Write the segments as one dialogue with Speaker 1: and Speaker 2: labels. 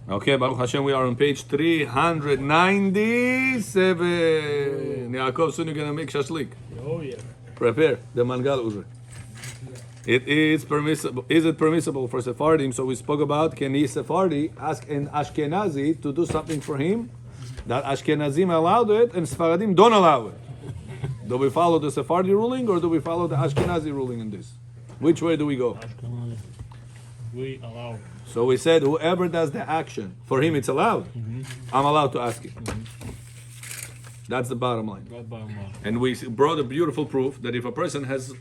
Speaker 1: Okay, Baruch Hashem, we are on page 397. Yaakov, soon you're going to make shashlik.
Speaker 2: Oh, yeah.
Speaker 1: Prepare the mangal uzre. It is permissible. Is it permissible for Sephardim? So we spoke about, can he Sephardi ask an Ashkenazi to do something for him? That Ashkenazim allowed it and Sephardim don't allow it. Do we follow the Sephardi ruling or do we follow the Ashkenazi ruling in this? Which way do we go?
Speaker 2: Ashkenazi. We allow.
Speaker 1: So we said whoever does the action, for him it's allowed. I'm allowed to ask him. That's the bottom line. And we brought a beautiful proof that if a person has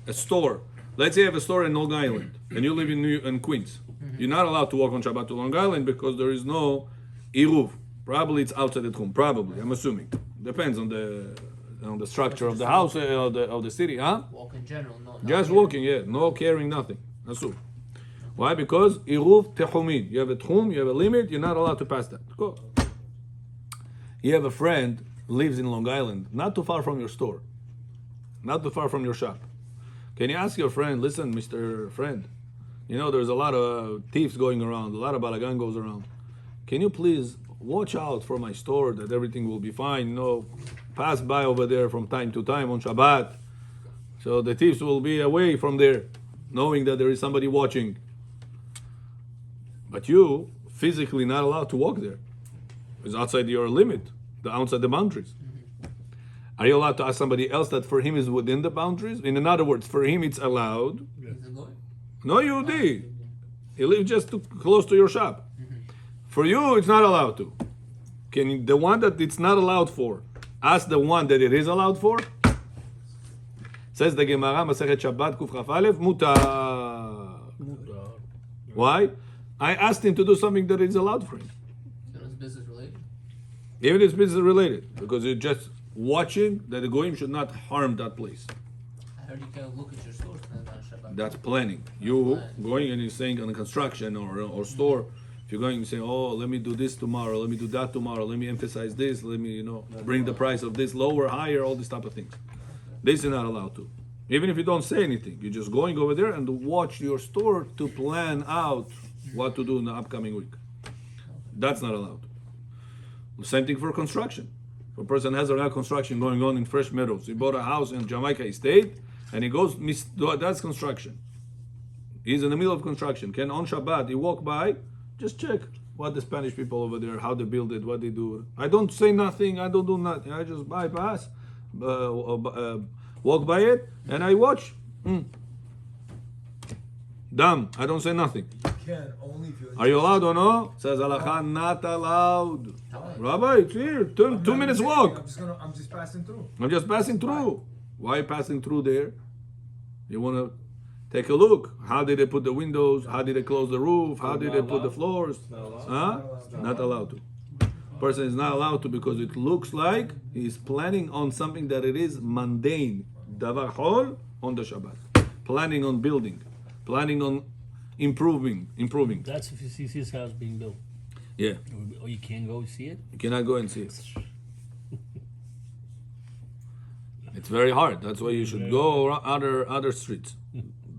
Speaker 1: a store, let's say you have a store in Long Island and you live in Queens, you're not allowed to walk on Shabbat to Long Island because there is no Iruv. Probably it's outside the Tchum. Probably, I'm assuming. Depends on the structure of the house of the city, huh?
Speaker 3: Walk in general,
Speaker 1: Just walking, yeah. No carrying, nothing. Asur. Why? Because Iruv Techumin. You have a Tchum, you have a limit, you're not allowed to pass that. Go. You have a friend who lives in Long Island, not too far from your store, not too far from your shop. Can you ask your friend, listen, Mr. Friend, you know there's a lot of thieves going around, a lot of balagan goes around. Can you please watch out for my store that everything will be fine? You know, pass by over there from time to time on Shabbat. So the thieves will be away from there, knowing that there is somebody watching. But you, physically not allowed to walk there. It's outside your limit, outside the boundaries. Are you allowed to ask somebody else that for him is within the boundaries? In other words, for him it's allowed. No, you did. He lives just close to your shop. For you, it's not allowed to. Can the one that it's not allowed for ask the one that it is allowed for? Says the Gemara, Masechet Shabbat Kuf Chaf Aleph, mutar. Why? I asked him to do something that is allowed for him.
Speaker 3: So it's business related?
Speaker 1: Even if it's business related, because you're just watching that the goyim should not harm that place.
Speaker 3: I heard you can look at your stores on Shabbat.
Speaker 1: That's planning. You going and you're saying on a construction or store, if you're going to say, oh, let me do this tomorrow, let me do that tomorrow, let me emphasize this, let me, bring the price of this lower, higher, all these type of things. This is not allowed to. Even if you don't say anything, you're just going over there and watch your store to plan out what to do in the upcoming week. That's not allowed. Same thing for construction. If a person has a construction going on in Fresh Meadows, he bought a house in Jamaica Estate, and he goes, that's construction. He's in the middle of construction. Can on Shabbat he walk by, just check what the Spanish people over there, how they build it, what they do. I don't say nothing, I don't do nothing. I just bypass, walk by it, and I watch. Dumb, I don't say nothing.
Speaker 4: Only if
Speaker 1: Are you allowed or no? Says Halakha, not allowed. Rabbi, it's here. 2 minutes walk.
Speaker 4: I'm just passing through.
Speaker 1: I'm just passing through. Why are you passing through there? You want to take a look. How did they put the windows? How did they close the roof? How did they put the floors? Not allowed to. Person is not allowed to because it looks like he's planning on something that it is mundane. Davar hol on the Shabbat. Planning on building. Planning on improving.
Speaker 2: That's if you see his house being built.
Speaker 1: Yeah.
Speaker 2: Oh, you can't go see it?
Speaker 1: You cannot go and see it. It's very hard. That's why you should go other streets.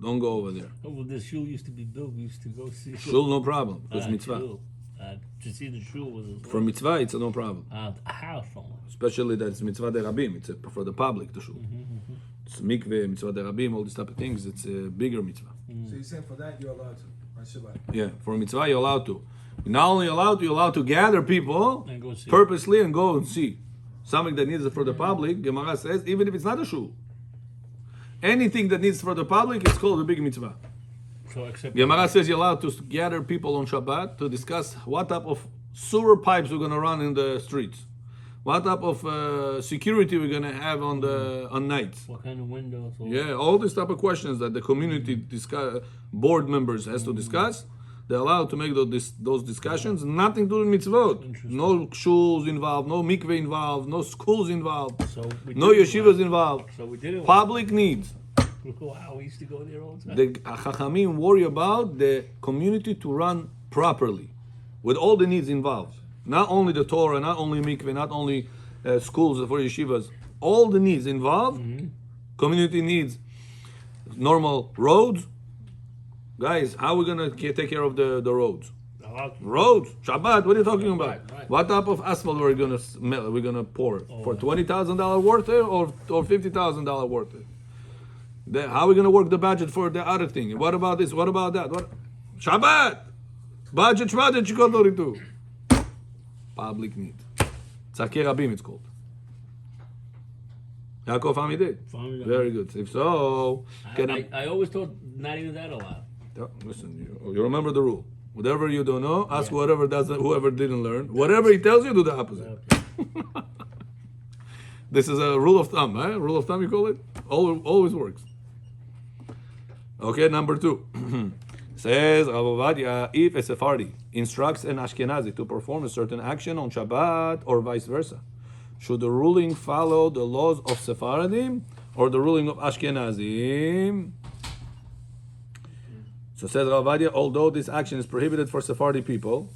Speaker 1: Don't go over there.
Speaker 2: Oh, well, the shul used to be built. We used to go see it.
Speaker 1: Shul, no problem. Because mitzvah.
Speaker 2: Shul. To see the shul was
Speaker 1: For mitzvah, it's no problem.
Speaker 2: a house only.
Speaker 1: Especially that it's mitzvah de rabim. It's for the public, the shul. It's mikveh, mitzvah de rabim, all these type of things. It's a bigger mitzvah.
Speaker 4: So you're saying for that you're allowed to on Shabbat?
Speaker 1: Yeah, for mitzvah you're allowed to. You're not only allowed to, you're allowed to gather people
Speaker 2: And go see.
Speaker 1: purposely and go and see. Something that needs it for the public, Gemara says, even if it's not a shul. Anything that needs for the public, it's called a big mitzvah.
Speaker 2: So except
Speaker 1: Gemara says you're allowed to gather people on Shabbat to discuss what type of sewer pipes we're going to run in the streets. What type of security we're going to have on nights.
Speaker 2: what kind of windows? Or
Speaker 1: Yeah, all these type of questions that the community board members has to discuss. They're allowed to make those discussions. Nothing to do with mitzvot. No shuls involved, no mikveh involved, no schools involved,
Speaker 2: So we
Speaker 1: no
Speaker 2: did it
Speaker 1: yeshivas involved.
Speaker 2: So we did it.
Speaker 1: Public needs.
Speaker 2: Wow, we used to go there all the time.
Speaker 1: The Chachamim worry about the community to run properly, with all the needs involved. Not only the Torah, not only mikveh, not only schools for yeshivas. All the needs involved. Community needs normal roads. Guys, how are we going to take care of the roads?
Speaker 2: Oh,
Speaker 1: Roads, Shabbat. What are you talking about?
Speaker 2: Right.
Speaker 1: What type of asphalt we're gonna pour for $20,000 worth it or $50,000 worth it? How are we gonna work the budget for the other thing? What about this? What about that? What? Shabbat, budget, Shabbat, you got to do. Public need. Tzakei Rabim, it's called. Yaakov Fahmi did. Very good. If so,
Speaker 2: I always thought not even that allowed.
Speaker 1: Listen, you remember the rule. Whatever you don't know, ask whoever didn't learn. Whatever he tells you, do the opposite.
Speaker 2: Okay.
Speaker 1: This is a rule of thumb, eh? Rule of thumb, you call it? Always works. Okay, number 2. Says Rav Ovadia, if a Sephardi instructs an Ashkenazi to perform a certain action on Shabbat or vice versa, should the ruling follow the laws of Sephardim or the ruling of Ashkenazim? So says Rav Ovadia, although this action is prohibited for Sephardi people,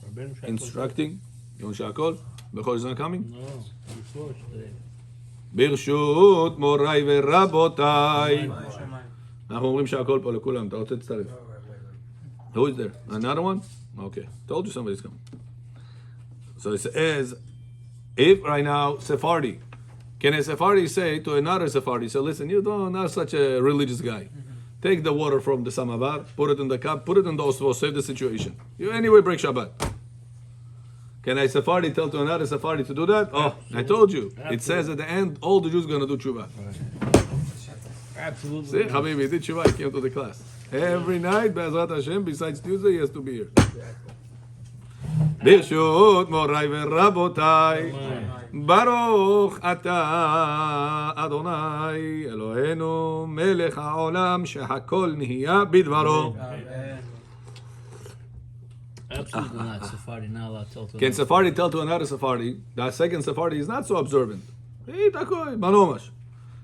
Speaker 1: instructing, Yom Shakol, Bechor is not coming?
Speaker 2: No, before today.
Speaker 1: ברשות מוריי ורבותיי. אנחנו אומרים שהכל פה לכולם, אתה רוצה להצטרף. Who is there? Another one? Okay. Told you somebody's coming. So it says, if right now, Sephardi, can a Sephardi say to another Sephardi, so listen, you're not such a religious guy. Take the water from the samavar, put it in the cup, put it in the osvo, save the situation. You anyway break Shabbat. Can a Sephardi tell to another Sephardi to do that? Oh, I told you. It says at the end, all the Jews going to do tshuva.
Speaker 2: Absolutely.
Speaker 1: See, Habibi did tshuva, he came to the class. Every night, Be'ezrat Hashem, besides Tuesday, he has to be here. ברשות מוריי ורבותיי, ברוך אתה אדוני אלוהינו מלך העולם שהכל נהיה בדברו.
Speaker 2: Absolutely not. Sephardi not allowed to tell to
Speaker 1: Can Sephardi tell to another Sephardi? That second Sephardi is not so observant. Hey, takoi, manomash.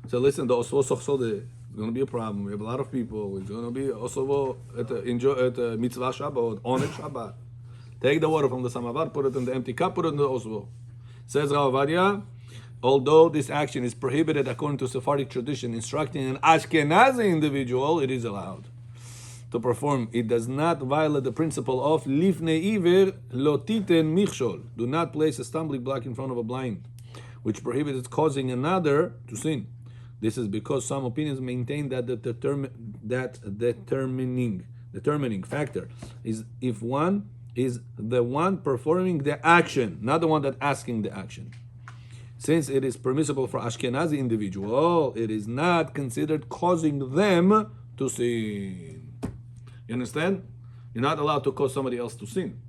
Speaker 1: So listen, the osvo sochsode is going to be a problem. We have a lot of people. It's going to be osvo at mitzvah Shabbat, on it Shabbat. Take the water from the samavar, put it in the empty cup, put it in the osvo. Says Rav Ovadia, although this action is prohibited according to Sephardic tradition, instructing an Ashkenazi individual, it is allowed to perform. It does not violate the principle of lifnei iver lo titen michshol. Do not place a stumbling block in front of a blind, which prohibits causing another to sin. This is because some opinions maintain that the determining factor is if one is the one performing the action, not the one that asking the action. Since it is permissible for Ashkenazi individual, it is not considered causing them to sin. You understand? You're not allowed to cause somebody else to sin.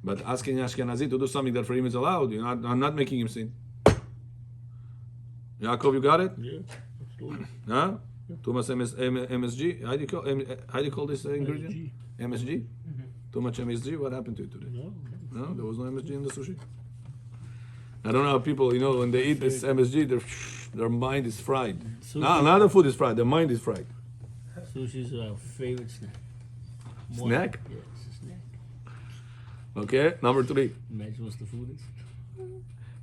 Speaker 1: But asking Ashkenazi to do something that for him is allowed, I'm not making him sin. Yaakov, you got it?
Speaker 2: Yeah, absolutely.
Speaker 1: Huh? Too much MSG? How do you call this ingredient? MSG? Too much MSG? What happened to it today? No, there was no MSG in the sushi. I don't know how people, when they eat this MSG, their mind is fried. No, not the food is fried, their mind is fried.
Speaker 2: Sushi is our favorite snack.
Speaker 1: Snack?
Speaker 2: Yeah, it's a snack.
Speaker 1: Okay, number 3.
Speaker 2: Imagine what the food is.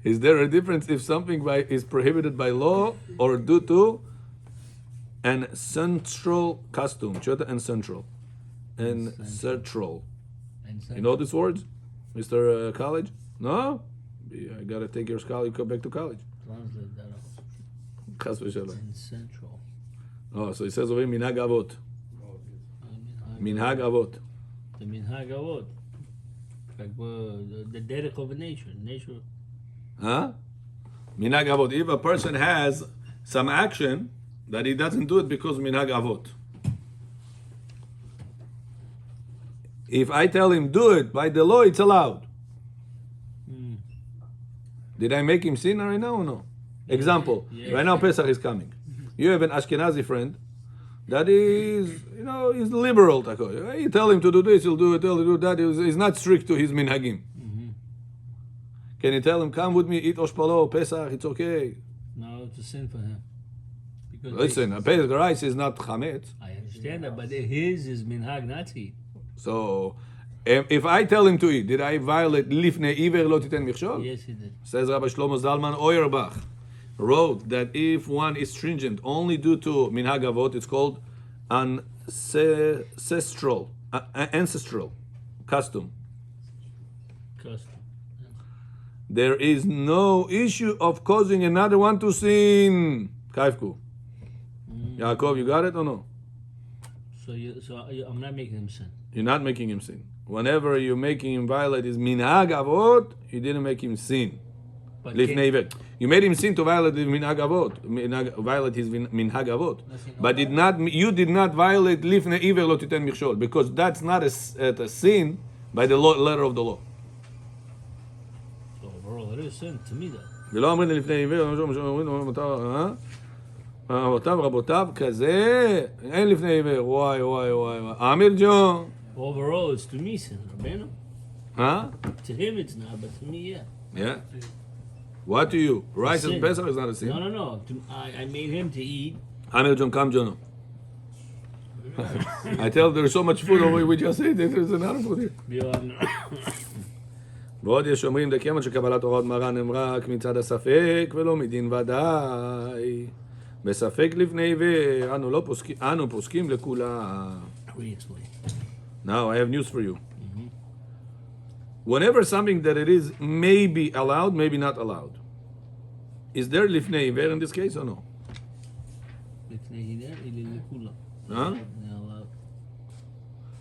Speaker 1: Is there a difference if something is prohibited by law or due to an central custom? Chota and central. And central. You know these words, Mr. College? No? I gotta take your scholar, go back to college.
Speaker 2: Translate that out.
Speaker 1: Chas v'shalom.
Speaker 2: In central.
Speaker 1: Oh, so it says over here, minhag avot. Minhag avot.
Speaker 2: The minhag avot. Like the derech of a nation. Nature.
Speaker 1: Huh? Minhag avot. If a person has some action that he doesn't do it because minhag avot. If I tell him do it by the law, it's allowed. Did I make him sin right now or no? Example. Right now Pesach is coming. You have an Ashkenazi friend that is, he's liberal. You tell him to do this, he'll do it. Tell him to do that. He's not strict to his minhagim. Can you tell him, come with me, eat oshpalo, Pesach, it's okay?
Speaker 2: No, it's a sin for him. Because
Speaker 1: listen, a Pesach rice is not chametz.
Speaker 2: I understand that, but his is minhag not to eat.
Speaker 1: So, if I tell him to eat, did I violate lifnei iver lo titen michshol?
Speaker 2: Yes, he did.
Speaker 1: Says Rabbi Shlomo Zalman Auerbach, wrote that if one is stringent only due to minhag avot, it's called ancestral custom.
Speaker 2: Custom.
Speaker 1: There is no issue of causing another one to sin. Kaifku. Yaakov, you got it or no?
Speaker 2: I'm not making him sin.
Speaker 1: You're not making him sin. Whenever you're making him violate his minhag avot, you didn't make him sin.
Speaker 2: But
Speaker 1: Lifnei iver. You made him sin to violate his minhag avot, violate his minhag avot. But you did not violate lifnei iver lo titen michshol, because that's not a sin by the letter of the law.
Speaker 2: So overall, it is sin to me that.
Speaker 1: ולא אומרים לפני עיוור, אבותיו רבותיו כזה, אין לפני עיוור, וואי וואי וואי. אמיר ג'ון.
Speaker 2: Overall, it's to me sin, Rabbeinu.
Speaker 1: Huh?
Speaker 2: To him it's not, but to me, yeah.
Speaker 1: Yeah. What to you? Rice and
Speaker 2: sin.
Speaker 1: Pesach is not a sin.
Speaker 2: No. I made him to eat.
Speaker 1: Amir John, come John. I tell there's so much food over here, we just ate it, there's another food here. ועוד יש אומרים דקיימות שקבלת הוראות מרן הם רק מצד הספק ולא מדין ודאי. בספק לפני עיוור, אנו פוסקים לכולה. Now I have news for you. Whenever something that it is maybe allowed, maybe not allowed. Is there לפני עיוור in this case or no? Huh?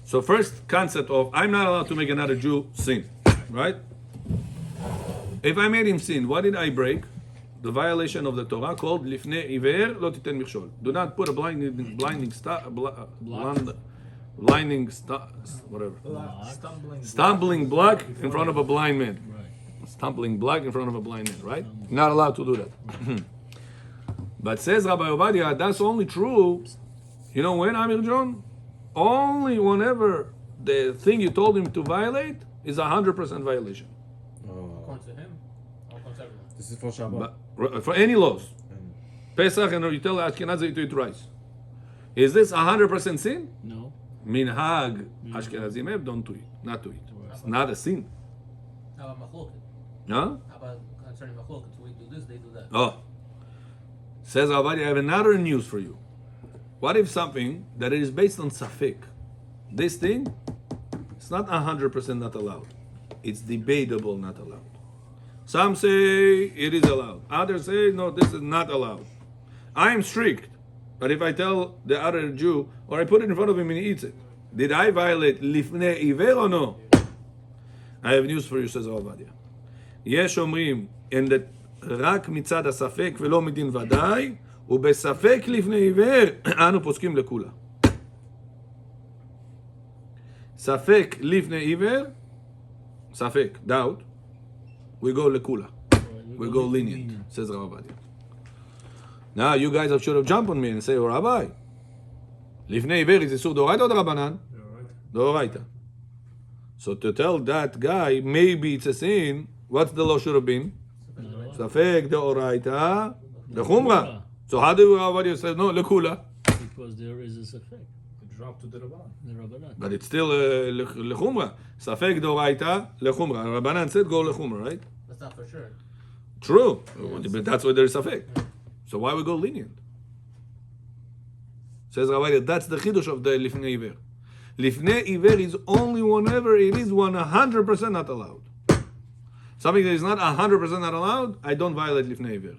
Speaker 1: So first concept of I'm not allowed to make another Jew sin, right? If I made him sin, what did I break? The violation of the Torah called lifnei iver lo titen michshol. Do not put a blinding stumbling block in front of a blind man. Right. Stumbling block in front of a blind man, right? Not allowed to do that. But says Rabbi Ovadia, that's only true. You know when, Amir John? Only whenever the thing you told him to violate is 100% violation.
Speaker 3: According to him, or according to everyone?
Speaker 5: This is for Shabbat.
Speaker 1: But, for any laws. Pesach, and you tell Ashkenazi to eat rice. Is this 100% sin?
Speaker 2: No.
Speaker 1: Minhag Ashkenazim have don't to eat, not to eat. It's not a sin.
Speaker 3: How about machloket?
Speaker 1: Huh?
Speaker 3: How about concerning machloket? We do this, they do that.
Speaker 1: Oh. Says Rabbi, I have another news for you. What if something that is based on safek? This thing, it's not 100% not allowed. It's debatable not allowed. Some say it is allowed. Others say, no, this is not allowed. I am strict. But if I tell the other Jew, or I put it in front of him and he eats it, did I violate lifnei iver or no? I have news for you, says Ovadia. יש אומרים, in the רק מצד הספק ולא מדין ודאי, ובספק לפני עיוור, אנו פוסקים לכולה. ספק לפני עיוור, ספק, doubt, we go לכולה. We go lenient, says Rav Ovadia. Now you guys should have jumped on me and say, oh, Rabbi, לפני עיוור is איסור דאורייתא או דרבנן? דאורייתא. So to tell that guy, maybe it's a sin, what's the law should have been? ספק דאורייתא לחומרא. So how do Rav Ovadia say, no, לכולה?
Speaker 2: Because there is a safek.
Speaker 4: Drop to the Rabban.
Speaker 1: But it's still לחומרא. ספק דאורייתא לחומרא. Rabbanan said go לחומרא, right?
Speaker 3: That's not for sure.
Speaker 1: True. But that's why there's safek. So why we go lenient? Says Rav Ovadia, that's the chidush of the lifnei iver. Lifnei iver is only whenever it is 100% not allowed. Something that is not 100% not allowed, I don't violate lifnei iver.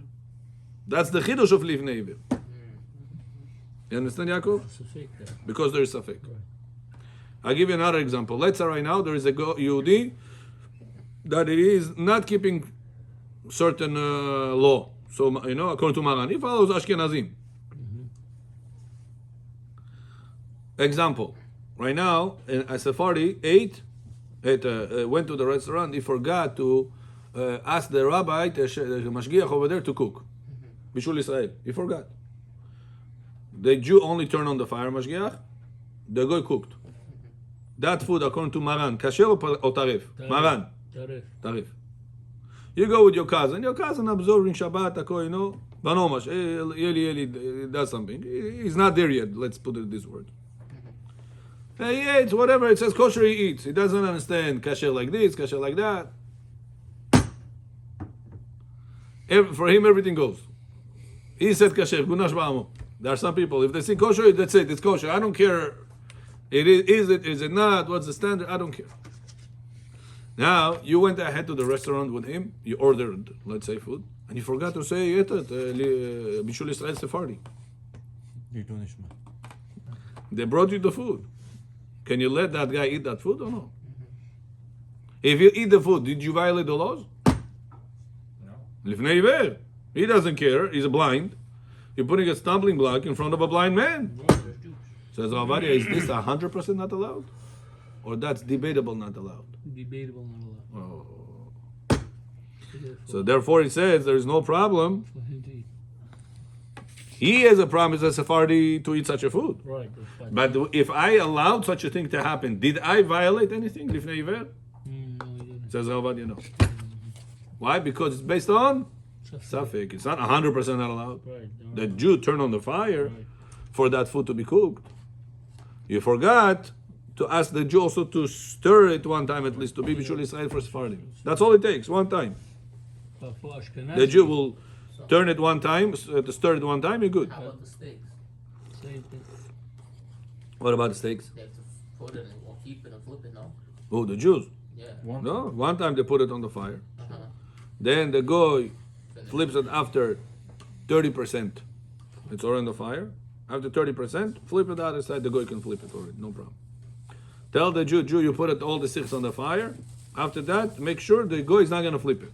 Speaker 1: That's the chidush of lifnei iver. You understand, Yaakov?
Speaker 2: Safek there.
Speaker 1: Because there is safek. I'll give you another example. Let's say right now there is a Yehudi that it is not keeping certain law. So, you know, according to Maran, he follows Ashkenazim. Example. Right now, a Sephardi went to the restaurant. He forgot to ask the rabbi, the mashgiach over there, to cook. Bishul Israel. He forgot. The Jew only turned on the fire, mashgiach. The guy cooked. That food, according to Maran, kasher or tarif? Maran. Tarif. You go with your cousin observing Shabbat, you know, Banomash, Eli does something. He's not there yet, let's put it this word. He eats whatever it says kosher, he eats. He doesn't understand kasher like this, kasher like that. For him, everything goes. He said kasher, gunash ba'amo. There are some people, if they say kosher, that's it, it's kosher. I don't care. Is it not? What's the standard? I don't care. Now, you went ahead to the restaurant with him, you ordered, let's say, food, and you forgot to say, Bishul Israel Sephardi. They brought you the food. Can you let that guy eat that food or no? If you eat the food, did you violate the laws?
Speaker 4: No.
Speaker 1: He doesn't care, he's blind. You're putting a stumbling block in front of a blind man. Says Ravadia, is this 100% not allowed? Or that's debatable not allowed?
Speaker 2: Debatable, not allowed.
Speaker 1: Oh. So therefore he says there is no problem.
Speaker 2: For him to eat.
Speaker 1: He has a problem as a Sephardi to eat such a food.
Speaker 2: Right.
Speaker 1: But if I allowed such a thing to happen, did I violate anything? Lifnei Iver?
Speaker 2: No, he didn't.
Speaker 1: Says Ravadia, no. Why? Because it's based on Safek. It's not 100% not allowed.
Speaker 2: Right.
Speaker 1: The Jew turned on the fire
Speaker 2: Right.
Speaker 1: for that food to be cooked. You forgot to ask the Jew also to stir it one time at least to be Bishul Israel for Sephardim. That's all it takes, one time.
Speaker 2: But for Ashkenazi,
Speaker 1: The Jew will turn it one time, to stir it one time, you're good.
Speaker 3: How about the steaks?
Speaker 2: same thing.
Speaker 1: What about the steaks?
Speaker 3: They have to put it or keep it and flip it, no?
Speaker 1: Oh, the Jews.
Speaker 3: Yeah.
Speaker 1: No, one time they put it on the fire.
Speaker 3: Uh-huh.
Speaker 1: Then the goy flips it after 30%. It's already on the fire. After 30%, flip it the other side, the goy can flip it already, no problem. Tell the Jew, you put it all the six on the fire. After that, make sure the goy is not going to flip it.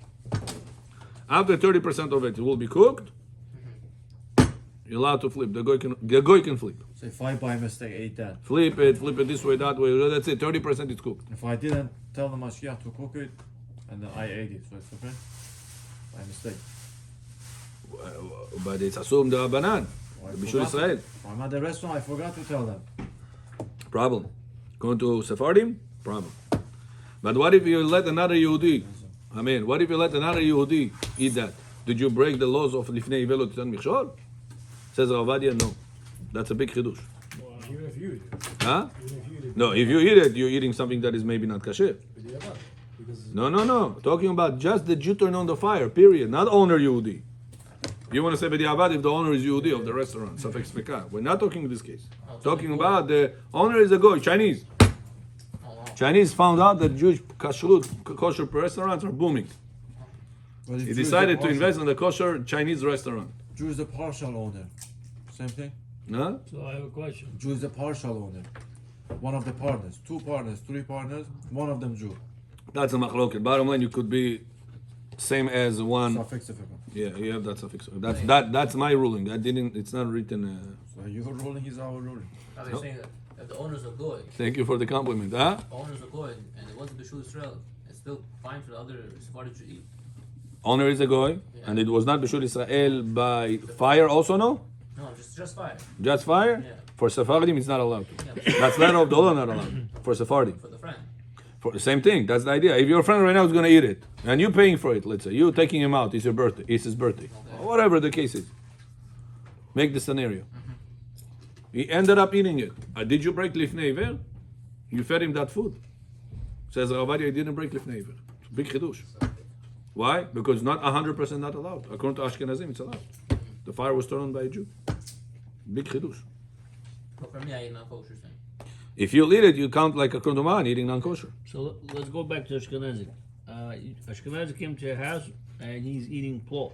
Speaker 1: After 30% of it will be cooked, you're allowed to flip. The goy can flip.
Speaker 5: So if I by mistake ate that,
Speaker 1: Flip it this way, that way. That's it. 30% is cooked.
Speaker 5: if I didn't tell the Mashiach to cook it, and then I ate it, so it's okay? By mistake.
Speaker 1: But it's assumed the banan.
Speaker 5: Or I
Speaker 1: Bishul
Speaker 5: forgot
Speaker 1: Israel.
Speaker 5: to- I'm at the restaurant, I forgot to tell them.
Speaker 1: Problem. Going to Sephardim? Problem. But what if you let another Yehudi? What if you let another Yehudi eat that? Did you break the laws of Lifnei Ivelo Titan Michshol? Says Ravadia, no. That's a big chidush.
Speaker 4: Even if you eat it.
Speaker 1: Huh?
Speaker 4: Even if you eat it.
Speaker 1: No, if you eat it, you're eating something that is maybe not kasher.
Speaker 4: Because
Speaker 1: No. Talking about just the Jew turned on the fire, period. Not owner Yehudi. You want to say b'diavad if the owner is Yehudi of the restaurant. Safek Speka. We're not talking in this case. Talking about the owner is a goy, Chinese. Chinese found out that Jewish kosher restaurants are booming.
Speaker 5: But if
Speaker 1: He
Speaker 5: Jew is the
Speaker 1: decided to
Speaker 5: partial-
Speaker 1: invest in the kosher Chinese restaurant.
Speaker 5: Jew is the partial owner. Same thing?
Speaker 1: Huh?
Speaker 2: So I have a question.
Speaker 5: Jew is the partial owner. One of the partners, two partners, three partners, one of them Jew.
Speaker 1: That's a machloket. Bottom line, you could be same as one.
Speaker 5: Suffix if
Speaker 1: Yeah, you have that suffix. That's my ruling. It's not written.
Speaker 5: So your ruling is our ruling.
Speaker 3: Now they're saying that if the owners are goy,
Speaker 1: Thank you for the compliment. Huh?
Speaker 3: owners are goy, and it wasn't Bishul Israel, it's still fine for the other Sephardi to eat.
Speaker 1: Owner is a goy, and it was not Bishul Israel by fire also, no?
Speaker 3: No, just fire.
Speaker 1: Just fire?
Speaker 3: Yeah.
Speaker 1: For Sephardim, it's not allowed to.
Speaker 3: Yeah, but
Speaker 1: That's letter of the law, not allowed. For Sephardim.
Speaker 3: for the friend.
Speaker 1: For the same thing, that's the idea. If your friend right now is going to eat it, and you're paying for it, let's say, you're taking him out, it's your birthday, it's his birthday. Or whatever the case is. Make the scenario. He ended up eating it. Did you break Lifnei Iver? You fed him that food. Says Ravadia, he didn't break Lifnei Iver. It's a big chidush. Why? Because not 100% not allowed. According to Ashkenazim, it's allowed. The fire was turned on by a Jew. Big chidush.
Speaker 3: But for me, I eat non-kosher thing.
Speaker 1: If you eat it, you count like a kunduman eating non-kosher.
Speaker 2: So let's go back to Ashkenazi. Ashkenazi came to your house and he's eating plov.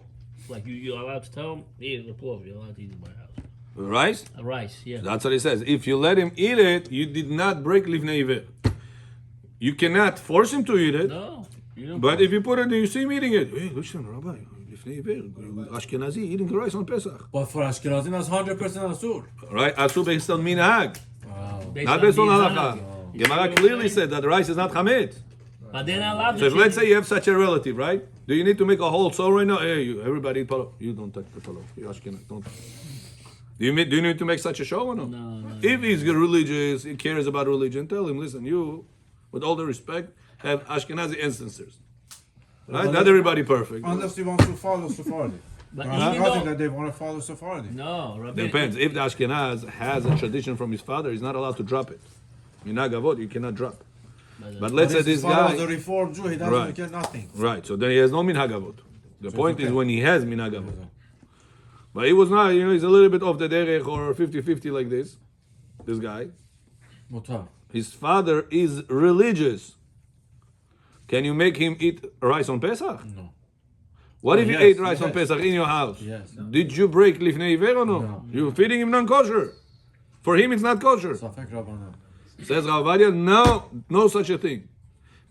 Speaker 2: Like you're allowed to tell him, eat the plov. You're allowed to eat it in my house.
Speaker 1: Rice?
Speaker 2: Rice, yeah.
Speaker 1: That's what it says. If you let him eat it, you did not break Livnei Iver. You cannot force him to eat it.
Speaker 2: No, you don't.
Speaker 1: But if you put it, you see him eating it. Hey, listen, Rabbi, Livnei Iver, Ashkenazi eating rice on Pesach.
Speaker 5: But for Ashkenazim, that's 100% asur.
Speaker 1: Right? Asu based on minhag,
Speaker 5: Wow.
Speaker 1: not based on
Speaker 2: Mizan.
Speaker 1: halacha. Gemara clearly said that rice is not chametz.
Speaker 2: But they're not allowed to.
Speaker 1: So if let's say you have such a relative, right? Do you need to make a whole soul right now? Hey, everybody eat palo. You don't touch the palo. You Ashkenaz, don't. Do you need to make such a show or no?
Speaker 2: No.
Speaker 1: If he's religious, he cares about religion, tell him, listen, you, with all the respect, have Ashkenazi instances. Right? Not everybody perfect.
Speaker 5: Unless he wants to follow Sephardi.
Speaker 2: But
Speaker 5: I'm
Speaker 2: even
Speaker 5: not
Speaker 2: though-
Speaker 5: that they want to follow Sephardi.
Speaker 2: No, Rabbi.
Speaker 1: Depends. If the Ashkenaz has a tradition from his father, he's not allowed to drop it. Minagavot, you cannot drop. But let's say this
Speaker 5: The
Speaker 1: guy.
Speaker 5: Reformed Jew, he doesn't
Speaker 1: Right.
Speaker 5: get nothing.
Speaker 1: Right, so then he has no minhagavot. The
Speaker 5: So
Speaker 1: point
Speaker 5: it's
Speaker 1: is
Speaker 5: okay.
Speaker 1: when he has minhagavot. But he was not, he's a little bit off the derech or 50-50 like this guy.
Speaker 5: Mutar.
Speaker 1: His father is religious. Can you make him eat rice on Pesach?
Speaker 5: No.
Speaker 1: What
Speaker 5: Oh,
Speaker 1: if he
Speaker 5: yes,
Speaker 1: ate rice on
Speaker 5: yes.
Speaker 1: Pesach in your house?
Speaker 5: Yes.
Speaker 1: Did you break lifnei iver or no?
Speaker 5: No.
Speaker 1: You're feeding him non-kosher. For him, it's not kosher.
Speaker 5: Safek Rabbanan.
Speaker 1: Says Rav Ovadia, no such a thing.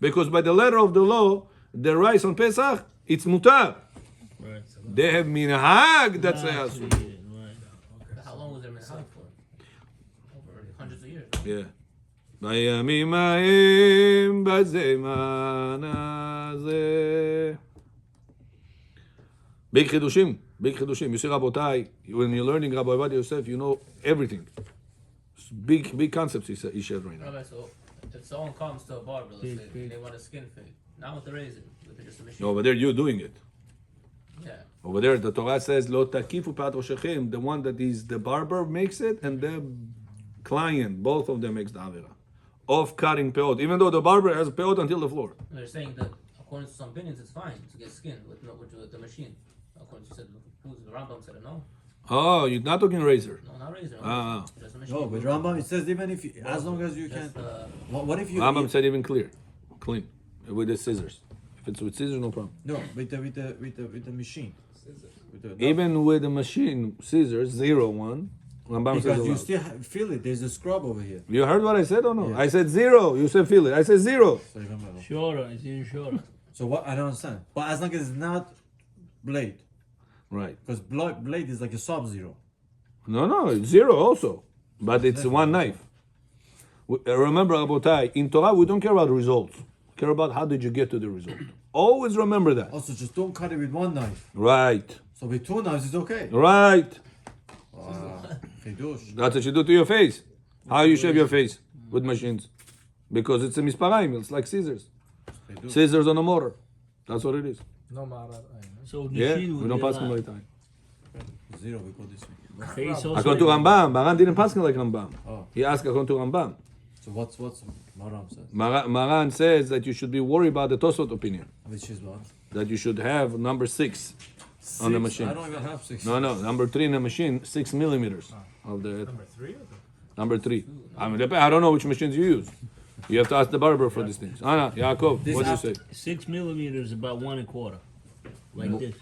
Speaker 1: Because by the letter of the law, the rice on Pesach, it's mutar.
Speaker 2: Right.
Speaker 1: They have minhag that say
Speaker 2: Right.
Speaker 1: asur.
Speaker 3: How long was there Messiah for? Over hundreds of years.
Speaker 1: Yeah. בימים ההם בזמן הזה. Big חידושים, big חידושים. You see, רבותיי, when you're learning Rabbi Ovadia Yosef, you know everything. Big concepts he shared right now.
Speaker 3: Rabbi, so if someone comes to a barber, let's say,
Speaker 2: Fade.
Speaker 3: they want a skin fade, not with the razor, with just a machine.
Speaker 1: Over there, you're doing it.
Speaker 3: Yeah.
Speaker 1: Over there, the Torah says, "Lo takifu pat roshechem." The one that is the barber makes it, and the client, both of them makes the avera of cutting peot. Even though the barber has peot until the floor.
Speaker 3: They're saying that according to some opinions, it's fine to get skin with the machine. According to the Rambam said no.
Speaker 1: Oh, you're not talking razor.
Speaker 3: No, not razor.
Speaker 1: Ah.
Speaker 3: Just a machine.
Speaker 5: No, with Rambam it says even if you, as long as you can.
Speaker 3: Just,
Speaker 5: What if you?
Speaker 1: Rambam said even clean, with the scissors. If it's with scissors, no problem.
Speaker 5: No, with the machine. With the,
Speaker 1: Even with the machine scissors, 0-1, Rambam says
Speaker 5: because you
Speaker 1: allowed.
Speaker 5: still feel it. There's a scrub over here.
Speaker 1: You heard what I said or no?
Speaker 5: Yeah.
Speaker 1: I said 0. You said feel it. I said 0.
Speaker 5: So you remember.
Speaker 2: Shorter, it's in shorter.
Speaker 5: So what? I don't understand. But as long as it's not blade,
Speaker 1: Right.
Speaker 5: because blade is like a sub-zero.
Speaker 1: No, it's 0 also. But it's one knife. Remember, Rabotai, in Torah, we don't care about results. We care about how did you get to the result. Always remember that.
Speaker 5: Also, just don't cut it with one knife.
Speaker 1: Right.
Speaker 5: So with two knives, it's okay.
Speaker 1: Right.
Speaker 5: Chidush.
Speaker 1: That's what you do to your face. How you shave your face with machines. Because it's a misparaim. It's like scissors.
Speaker 5: Chidush.
Speaker 1: Scissors on a motor. That's what it is.
Speaker 4: No matter.
Speaker 2: So
Speaker 1: Yeah,
Speaker 2: machine
Speaker 1: we
Speaker 2: would
Speaker 1: don't
Speaker 2: be
Speaker 1: pass him
Speaker 2: allowed.
Speaker 1: like time.
Speaker 5: Zero, we go this way.
Speaker 2: Face also.
Speaker 1: According to Rambam, Maran didn't pass him like Rambam.
Speaker 5: Oh.
Speaker 1: He asked according to Rambam.
Speaker 5: So what's Maram says?
Speaker 1: Maran says that you should be worried about the Tosot opinion.
Speaker 5: Which is what?
Speaker 1: That you should have number 6 on the machine.
Speaker 5: I don't even have 6.
Speaker 1: No, number 3 in the machine, 6 millimeters of the
Speaker 4: Number 3?
Speaker 1: number 3. I mean, I don't know which machines you use. You have to ask the barber for these things. Anna, Yaakov,
Speaker 5: This
Speaker 1: what do you
Speaker 5: after-
Speaker 1: say?
Speaker 2: 6 millimeters, about 1 1/4. Like this.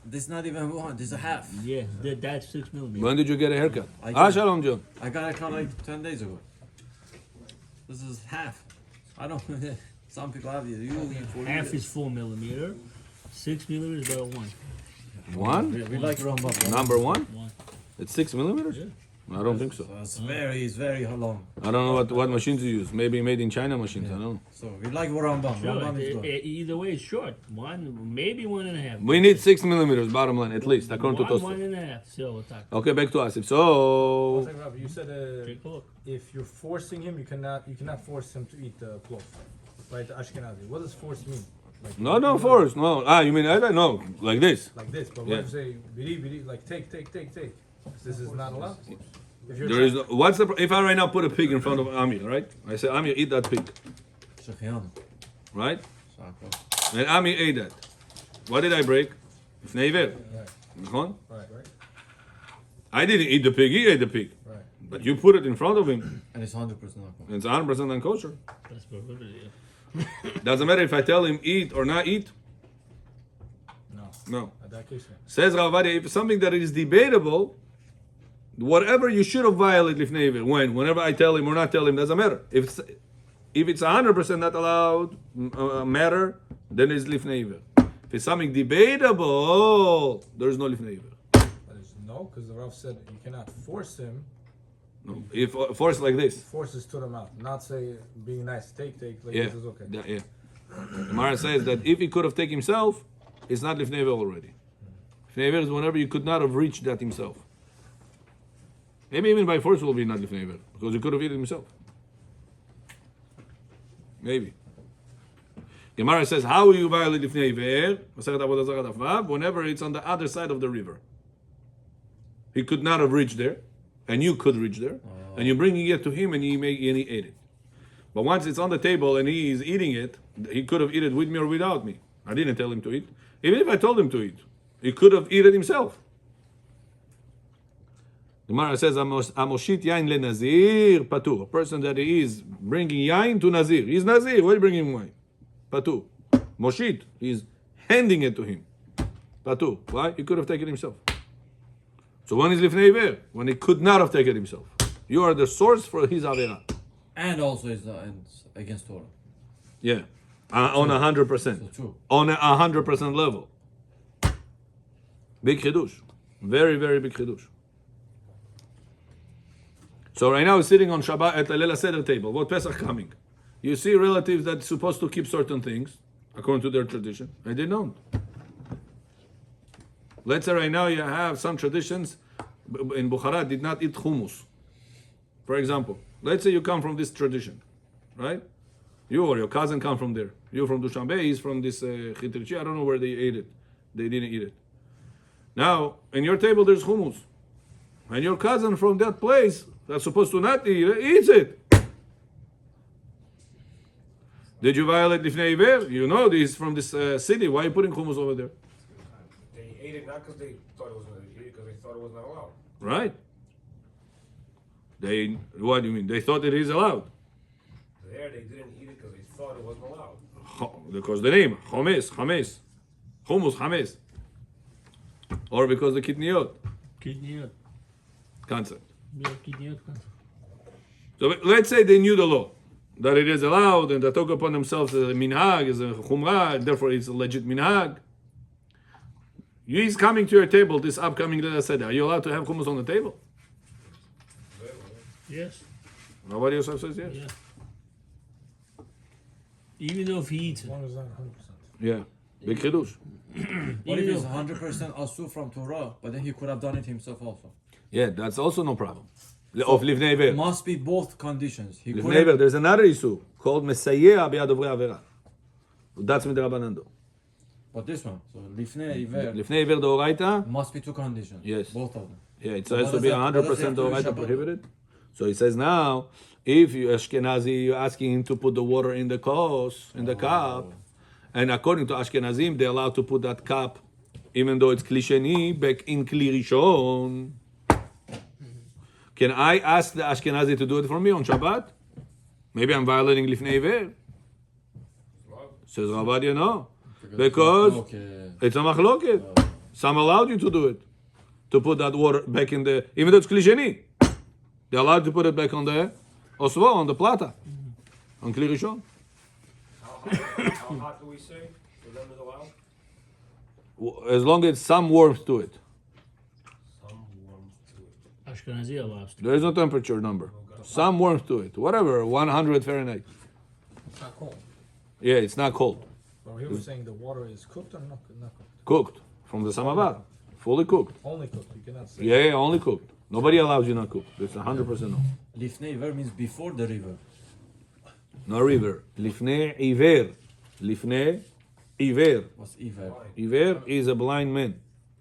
Speaker 5: This not even one. This is a half.
Speaker 2: Yeah, that's 6 millimeters.
Speaker 1: When did you get a haircut?
Speaker 5: I-
Speaker 1: Shalom, John.
Speaker 5: I got a cut like 10 days ago. This is half. I don't. Some people have it. You for
Speaker 2: Half
Speaker 5: years.
Speaker 2: is 4 millimeter. 6 millimeters, about 1.
Speaker 1: 1?
Speaker 5: We like Rambam.
Speaker 1: Number 1?
Speaker 2: 1.
Speaker 1: It's 6 millimeters?
Speaker 2: Yeah.
Speaker 1: I don't think so.
Speaker 5: It's very long.
Speaker 1: I don't know what machines you use. Maybe made in China machines. I don't know.
Speaker 5: So we like Rambam.
Speaker 2: Sure.
Speaker 5: Rambam is good.
Speaker 2: Either way, it's short. 1, maybe 1 1/2.
Speaker 1: We need 6 millimeters, bottom line, at least, according to
Speaker 2: 1
Speaker 1: Tosfot.
Speaker 2: 1/2. So attack.
Speaker 1: Okay, back to us. If
Speaker 4: One
Speaker 1: so,
Speaker 4: second, Rabbi, you said
Speaker 2: Take a look.
Speaker 4: if you're forcing him, you cannot force him to eat the plov, right? The Ashkenazi. What does force mean? Like,
Speaker 1: no force, no. You mean I don't know, like this.
Speaker 4: Like this, but
Speaker 1: Yeah.
Speaker 4: what if you say bidi, like take? This is not allowed. If you're
Speaker 1: There is no, what's the if I right now put a pig in front of Amir, right? I say Amir, eat that pig,
Speaker 5: Shechianu.
Speaker 1: right?
Speaker 5: Shako.
Speaker 1: And Amir ate that. What did I break? Ifnei iver.
Speaker 4: right,
Speaker 1: נכון?
Speaker 4: right,
Speaker 1: I didn't eat the pig. He ate the pig.
Speaker 4: right.
Speaker 1: But you put it in front of him,
Speaker 5: And it's 100% alcohol.
Speaker 1: and it's 100% unkosher.
Speaker 2: That's prohibited.
Speaker 1: Doesn't matter if I tell him eat or not eat.
Speaker 4: No,
Speaker 1: No.
Speaker 4: at that case, no.
Speaker 1: Says Rav Ovadia, if it's something that is debatable, whatever you should have violated lifnei iver. Whenever I tell him or not tell him, doesn't matter. If it's 100% not allowed matter, then it's lifnei iver. If it's something debatable, there's no lifnei iver.
Speaker 4: But it's no, because the Rav said you cannot force him.
Speaker 1: No. If force like this,
Speaker 4: Forces to the mouth, not say being nice. Take. Like
Speaker 1: yeah,
Speaker 4: this is okay.
Speaker 1: yeah. The Gemara says that if he could have taken himself, it's not lifnei iver already. Lifnei iver is whenever you could not have reached that himself. Maybe even by force will be not lifnei iver because he could have eaten himself. Maybe. Gemara says, how will you violate lifnei iver? Masechet Avodah Zarah Daf Vav, whenever it's on the other side of the river. He could not have reached there, and you could reach there, and you're bringing it to him, and he ate it. But once it's on the table and he is eating it, he could have eaten it with me or without me. I didn't tell him to eat. Even if I told him to eat, he could have eaten it himself. The Gemara says, Amoshit yain le nazir patur. A person that is bringing yain to nazir. He's nazir. Why are you bringing him wine? Patu. Moshit, he's handing it to him. Patu. Why? He could have taken it himself. So one is lifnei iver, when he could not have taken it himself. You are the source for his avera.
Speaker 5: And also it's against Torah.
Speaker 1: Yeah. On 100%.
Speaker 5: So true.
Speaker 1: On a 100% level. Big chidush. Very, very big chidush. So right now he's sitting on Shabbat at the Leila Seder table. What Pesach coming? You see relatives that's supposed to keep certain things according to their tradition, and they don't. Let's say right now you have some traditions in Bukhara did not eat hummus. For example, let's say you come from this tradition, right? You or your cousin come from there. You're from Dushanbe, he's from this Chitrichi. I don't know where they ate it. They didn't eat it. Now, in your table there's hummus. And your cousin from that place that's supposed to not eat it, eats it. Did you violate Lifnei Iver? You know he's from this city. Why are you putting hummus over there?
Speaker 6: They ate it not because they thought it was going to eat it, because they thought it was not allowed.
Speaker 1: Right. What do you mean? They thought it is allowed.
Speaker 6: There, they didn't eat it because they thought it wasn't allowed.
Speaker 1: Because the name, Chomes, Hummus, Chames. Or because the Kitniot
Speaker 2: Kidneyot.
Speaker 1: concept.
Speaker 2: Yeah, kidneyot.
Speaker 1: So let's say they knew the law, that it is allowed, and they took upon themselves the minhag, is a chumrah, and therefore it's a legit minhag. He's coming to your table this upcoming Leila Seder. Are you allowed to have hummus on the table?
Speaker 2: Yes.
Speaker 1: Nobody else says yes.
Speaker 2: Yeah. Even though if he eats
Speaker 4: As
Speaker 2: it.
Speaker 4: long as it's not 100%.
Speaker 1: Yeah. Big chidush.
Speaker 5: What if
Speaker 2: Even
Speaker 5: it's
Speaker 2: though-
Speaker 5: 100% asur from Torah, but then he could have done it himself also?
Speaker 1: Yeah, that's also no problem. Of Livnei Iver.
Speaker 5: It must be both conditions. He
Speaker 1: Livnei
Speaker 5: couldn't-
Speaker 1: Iver, there's another issue called Mesayea Biad Ovrei Avera. That's Midrabanan.
Speaker 5: But this one, so Lifnei Iver,
Speaker 1: Livnei Iver Deoraita.
Speaker 5: must be two conditions.
Speaker 1: Yes.
Speaker 5: Both of them.
Speaker 1: Yeah, it
Speaker 5: So
Speaker 1: has
Speaker 5: what
Speaker 1: to
Speaker 5: does
Speaker 1: be
Speaker 5: that- what does
Speaker 1: 100%
Speaker 5: that do with
Speaker 1: Deoraita
Speaker 5: Shabbat?
Speaker 1: prohibited. So he says now, if you Ashkenazi, you're asking him to put the water in the kos, in the cup, and according to Ashkenazim, they're allowed to put that cup, even though it's klisheni, back in kli rishon. Can I ask the Ashkenazi to do it for me on Shabbat? Maybe I'm violating Lifnei Iver. Says Rabbadia, no. Because
Speaker 5: Okay.
Speaker 1: it's a machloket. Some allowed you to do it. To put that water back in the, even though it's klisheni. They're allowed to put it back on the osvo, on the plata. On kli rishon.
Speaker 6: How hot do we say for them is allowed?
Speaker 1: As long as some warmth to it.
Speaker 6: Some warmth to it.
Speaker 2: Ashkenazi allows to.
Speaker 1: There is no temperature number. Some warmth to it. Whatever, 100 Fahrenheit.
Speaker 3: It's not cold.
Speaker 1: Yeah, it's not cold.
Speaker 4: But he was saying the water is cooked or not cooked?
Speaker 1: Cooked. From the samavar. Fully cooked.
Speaker 4: Only cooked. You cannot say.
Speaker 1: Yeah, only cooked. Nobody allows you not cooked. It's 100% no.
Speaker 5: Lifnei Iver means before the river.
Speaker 1: No river. Lifnei Iver. Lifnei Iver.
Speaker 5: What's Iver?
Speaker 1: Iver is a blind man.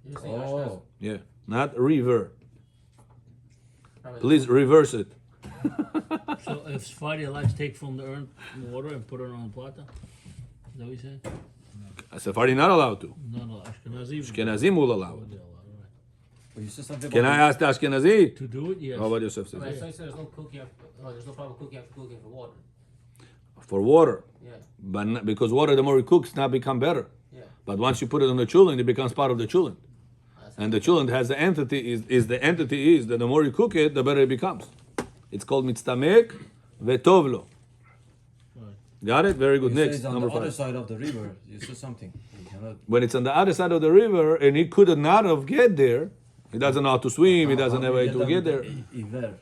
Speaker 3: You're saying
Speaker 5: Oh,
Speaker 1: Yeah, not river.
Speaker 3: Ashkenaz.
Speaker 1: Please reverse it.
Speaker 2: So if Sfari allowed to take from the urn water and put it on the plata? Is that what you said?
Speaker 1: Sephardi not allowed to.
Speaker 2: No, Ashkenazi.
Speaker 1: Ashkenazim will allow it.
Speaker 2: They're allowed, right.
Speaker 5: but you said something
Speaker 1: Can I
Speaker 5: about
Speaker 1: ask the Ashkenazi?
Speaker 2: To do it, yes.
Speaker 1: How about Yosef says?
Speaker 3: Right, so you said there's no cooking after, there's no problem cooking after cooking for water.
Speaker 1: For water.
Speaker 3: Yeah,
Speaker 1: But not, because water, the more it cooks, not become better.
Speaker 3: yeah.
Speaker 1: But once you put it on the chulin, it becomes part of the chulin.
Speaker 3: That's
Speaker 1: And the chulin has the entity, is the entity is that the more you cook it, the better it becomes. It's called mitztamek vetovlo.
Speaker 2: Right.
Speaker 1: Got it? Very good.
Speaker 5: you said
Speaker 1: Next,
Speaker 5: it's on
Speaker 1: number
Speaker 5: the other
Speaker 1: 5.
Speaker 5: side of the river. You said something. You cannot.
Speaker 1: When it's on the other side of the river and he could not have get there, he doesn't know how to swim, he doesn't have a way to get there.
Speaker 5: Iver.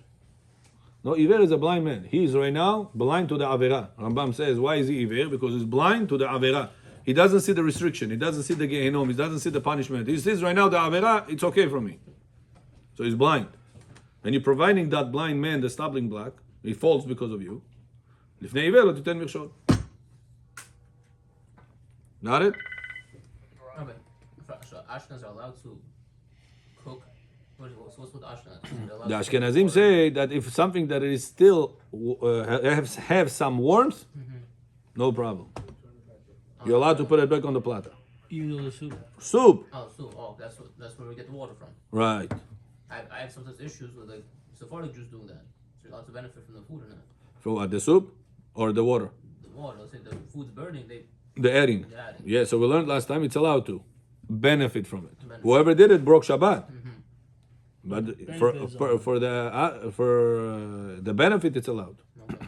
Speaker 1: No, Iver is a blind man. He is right now blind to the Avera. Rambam says, why is he Iver? Because he's blind to the Avera. He doesn't see the restriction. He doesn't see the Gehenom. He doesn't see the punishment. He says right now, the Avera, it's okay for me. So he's blind. And you're providing that blind man the stumbling block. He falls because of you. Lifnei Iver lo titen mirshot. Got it?
Speaker 3: Okay. So Ashkenaz are allowed to cook. What's with Ashkenaz? They're allowed
Speaker 1: The
Speaker 3: to
Speaker 1: Ashkenazim say that if something that is still have some warmth, no problem. You're allowed to put it back on the platter.
Speaker 2: Even though the soup.
Speaker 1: Soup.
Speaker 3: Oh, so that's where we get the water from.
Speaker 1: Right.
Speaker 3: I have sometimes issues with like Sephardic Jews doing that. So you're allowed to benefit from the food or not.
Speaker 1: For what, the soup or the water?
Speaker 3: The water, let's say the food's burning, they
Speaker 1: The adding.
Speaker 3: The adding.
Speaker 1: Yeah, so we learned last time it's allowed to benefit from it.
Speaker 3: Benefit.
Speaker 1: Whoever did it broke Shabbat. But
Speaker 2: Benefit
Speaker 1: for
Speaker 2: is
Speaker 1: for,
Speaker 2: allowed.
Speaker 1: for the benefit, it's allowed.
Speaker 3: Okay.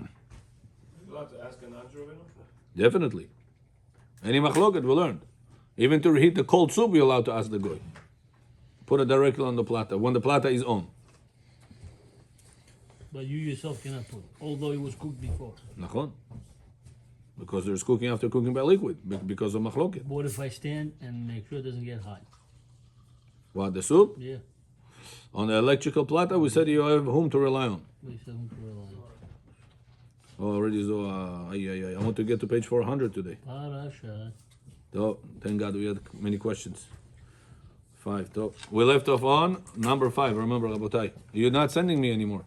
Speaker 6: You allowed to ask a non-Jew?
Speaker 1: Definitely. Any machloket we learned. Even to reheat the cold soup, you're allowed to ask the goy. Put it directly on the plata when the plata is on.
Speaker 2: But you yourself cannot put, although it was cooked before.
Speaker 1: Nachon. Because there's cooking after cooking by liquid because of machloket.
Speaker 2: What if I stand and make sure it doesn't get hot?
Speaker 1: What, the soup?
Speaker 2: Yeah.
Speaker 1: On the electrical plata, we said you have whom to rely on.
Speaker 2: We said who to rely on.
Speaker 1: Oh, already so. I want to get to page 400 today.
Speaker 2: Parasha.
Speaker 1: Oh, thank God we had many questions. 5. So we left off on number 5. Remember, Rabotai, you're not sending me anymore.